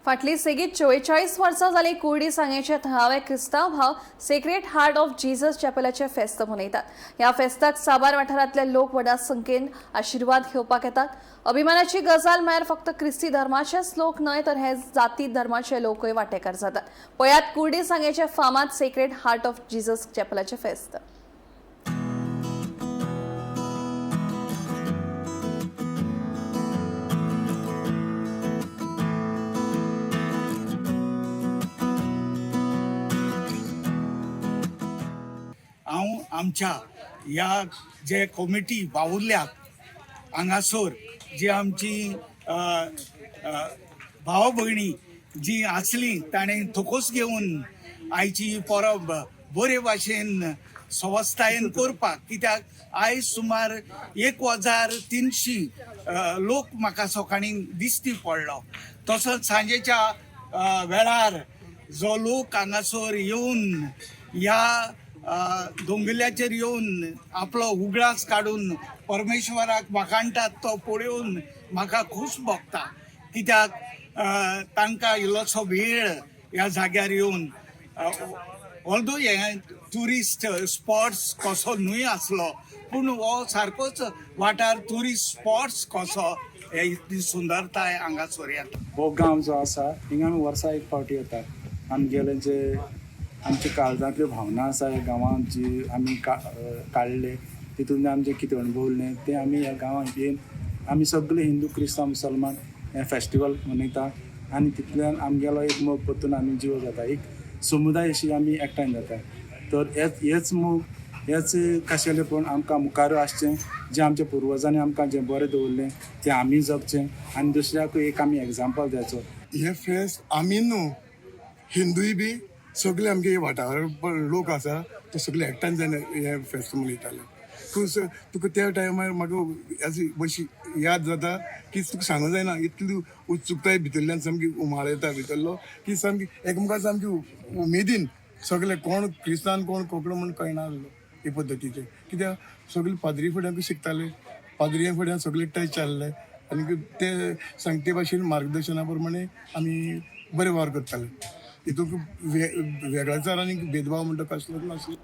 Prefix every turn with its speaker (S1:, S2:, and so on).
S1: फाटली सेगीत 44 वर्सां जाली कुर्डी सांगेचे थळावे क्रिस्तांव भाव सेक्रेड हार्ट ऑफ जीसस चॅपलाचे फेस्त मनयतात. ह्या फेस्ताक साबार वाठारांतले लोक व्हडा संख्येन आशीर्वाद घेवपाक येतात. अभिमानाची गजाल म्हळ्यार फक्त क्रिस्ती धर्माचेच लोक न्हय तर हे जाती धर्माचे लोकय वांटेकार जातात. पळयात कुर्डी सांगेचे फामाद सेक्रेड हार्ट ऑफ जीसस चॅपलाचे फेस्त.
S2: हांव आमच्या ह्या जे कमिटी वावुरल्यात हांगासर जी आमची भाव भयणी जी आसली ताणें थोकोस घेवन आयची परब बरे भाशेन सवस्थायेन करपाक, कित्याक आयज सुमार 1300 लोक म्हाका सकाळीं दिश्टी पडलो. तसोच सांजेच्या वेळार जो लोक हांगासर येवन ह्या दोंगुल्ल्याचेर येवन आपलो उगडास काडून परमेश्वराक वाखाणटात तो पळोवन म्हाका खूश भोगता. कित्याक तांकां इल्लोसो वेळ ह्या जाग्यार येवन ऑल्दो हे ट्युरिस्ट स्पॉट्स कसो न्हय आसलो पूण हो सारकोच वाठार ट्युरिस्ट स्पॉट्स कसो हे इतली सुंदरताय हांगासर येता.
S3: हो गांव जो आसा हिंगा आमी वर्सा एक फावटी येतात. आमगेले जे आमचे काळजांतल्यो भावना आसा ह्या गांवांत जी आमी काडले तितून आमचे कितें अणभवले ते आमी ह्या गांवांत येवन आमी सगळे हिंदू क्रिस्तांव मुसलमान हे फेस्टिवल मनयता आनी तितूंतल्यान आमगेलो एक मोग परतून आमी जीव जाता, एक समुदाय अशी आमी एकठांय जाता. तर हेच मोग हेच खाशेलेपण आमकां मुखार आसचें, जें आमच्या पुर्वजांनी आमकां जें बरें दवरलें तें आमी जगचें आनी दुसऱ्याकूय एक आमी एग्जाम्पल दिवचो.
S4: हे फेस्त आमी न्हू हिंदूय बी सगळे आमगे वाठार लोक आसा ते सगळे एकठांय जावन हे फेस्त मनयताले. तुका त्या टायमार म्हाका अशी बशी याद जाता की तुका सांगूं जायना, इतली उत्सुकताय भितरल्यान सामकी उमाळ येता भितरलो की सामकी एकामेकां सामकी उमेदीन सगळे कोण क्रिस्तांव कोण कोंकणी म्हूण कळनासलो हे पद्दतीचे. कित्याक सगळे पाद्री फुड्यांक शिकताले, पाद्रियां फुड्यान सगळे टच जाल्ले आनी ते सांगते भाशेन मार्गदर्शना प्रमाणे आमी बरे वावर करताले. हितूंक वेगळाचार आनी भेदभाव म्हणटा कसलोच नासलो.